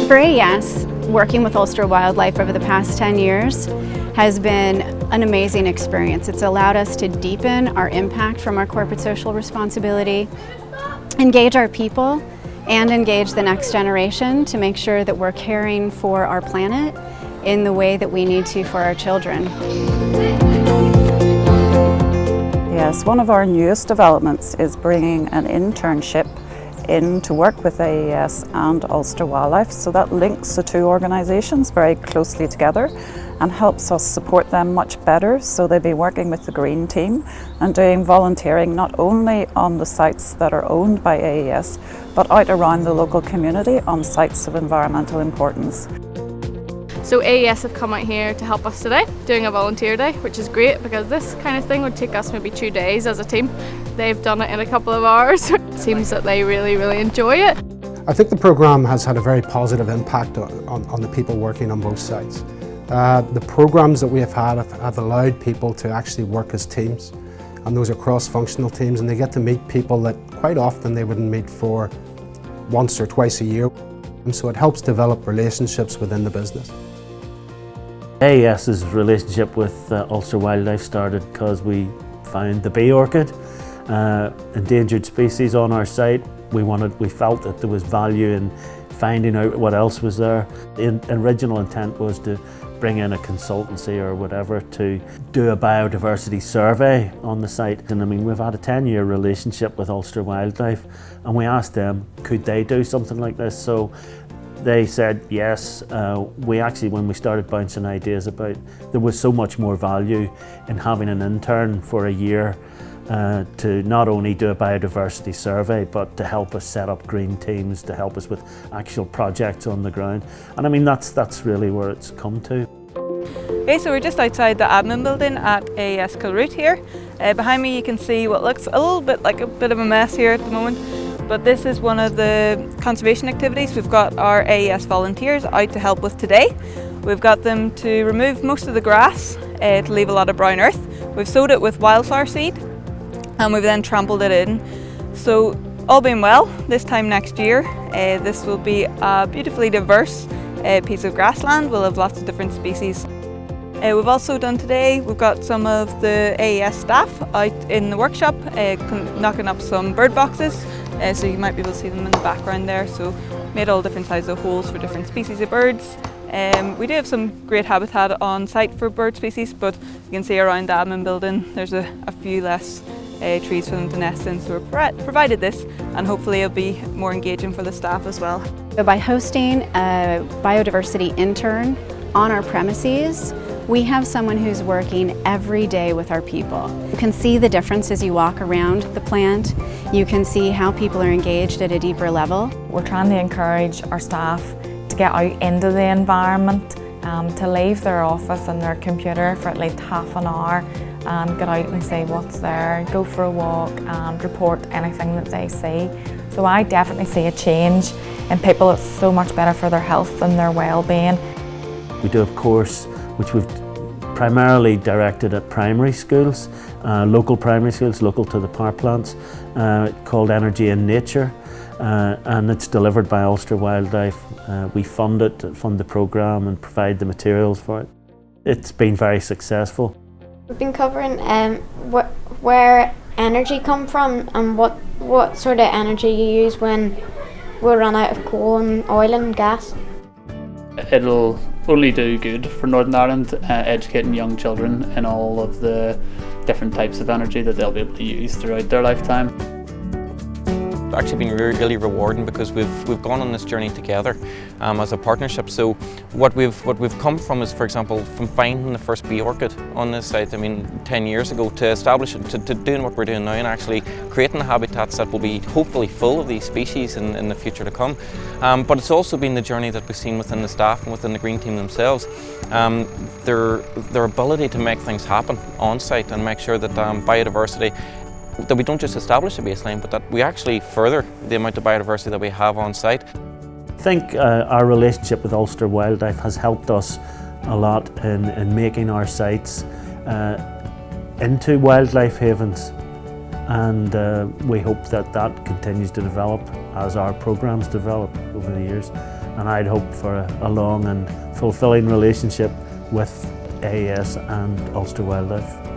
For AES, working with Ulster Wildlife over the past 10 years has been an amazing experience. It's allowed us to deepen our impact from our corporate social responsibility, engage our people, and engage the next generation to make sure that we're caring for our planet in the way that we need to for our children. Yes, one of our newest developments is bringing an internship in to work with AES and Ulster Wildlife, so that links the two organisations very closely together and helps us support them much better, so they'll be working with the Green Team and doing volunteering not only on the sites that are owned by AES but out around the local community on sites of environmental importance. So AES have come out here to help us today, doing a volunteer day, which is great because this kind of thing would take us maybe 2 days as a team. They've done it in a couple of hours. It seems that they really enjoy it. I think the programme has had a very positive impact on the people working on both sites. The programmes that we have had have allowed people to actually work as teams, and those are cross-functional teams, and they get to meet people that quite often they wouldn't meet for once or twice a year. And so it helps develop relationships within the business. AES's relationship with Ulster Wildlife started because we found the bee orchid, endangered species on our site. We felt that there was value in finding out what else was there. The original intent was to bring in a consultancy or whatever to do a biodiversity survey on the site. And I mean, we've had a 10-year relationship with Ulster Wildlife, and we asked them, could they do something like this? So they said yes. We actually, when we started bouncing ideas about, there was so much more value in having an intern for a year to not only do a biodiversity survey, but to help us set up green teams, to help us with actual projects on the ground. And I mean, that's really where it's come to. Okay, so we're just outside the admin building at AES Kilroot here. Behind me you can see what looks a little bit like a bit of a mess here at the moment, but this is one of the conservation activities we've got our AES volunteers out to help with today. We've got them to remove most of the grass to leave a lot of brown earth. We've sowed it with wildflower seed, and we've then trampled it in. So all being well, this time next year this will be a beautifully diverse piece of grassland. We'll have lots of different species. We've also done today, we've got some of the AES staff out in the workshop knocking up some bird boxes, so you might be able to see them in the background there. So made all different sizes of holes for different species of birds. We do have some great habitat on site for bird species, but you can see around the admin building there's a few less trees for them to nest in, so we've provided this, and hopefully it'll be more engaging for the staff as well. So by hosting a biodiversity intern on our premises, we have someone who's working every day with our people. You can see the difference as you walk around the plant. You can see how people are engaged at a deeper level. We're trying to encourage our staff to get out into the environment, to leave their office and their computer for at least half an hour and get out and see what's there, go for a walk and report anything that they see. So I definitely see a change in people. It's so much better for their health and their well-being. We do a course which we've primarily directed at primary schools, local primary schools, local to the power plants, called Energy in Nature, and it's delivered by Ulster Wildlife. We fund the programme and provide the materials for it. It's been very successful. We've been covering where energy come from and what sort of energy you use when we run out of coal and oil and gas. It'll only do good for Northern Ireland, educating young children in all of the different types of energy that they'll be able to use throughout their lifetime. It's actually been really rewarding because we've gone on this journey together as a partnership. So what we've come from is, for example, from finding the first bee orchid on this site, I mean 10 years ago, to establish it, to doing what we're doing now and actually creating the habitats that will be hopefully full of these species in the future to come. But it's also been the journey that we've seen within the staff and within the Green Team themselves. Their ability to make things happen on site and make sure that biodiversity, that we don't just establish a baseline, but that we actually further the amount of biodiversity that we have on site. I think our relationship with Ulster Wildlife has helped us a lot in making our sites into wildlife havens, and we hope that continues to develop as our programmes develop over the years. and I'd hope for a long and fulfilling relationship with AES and Ulster Wildlife.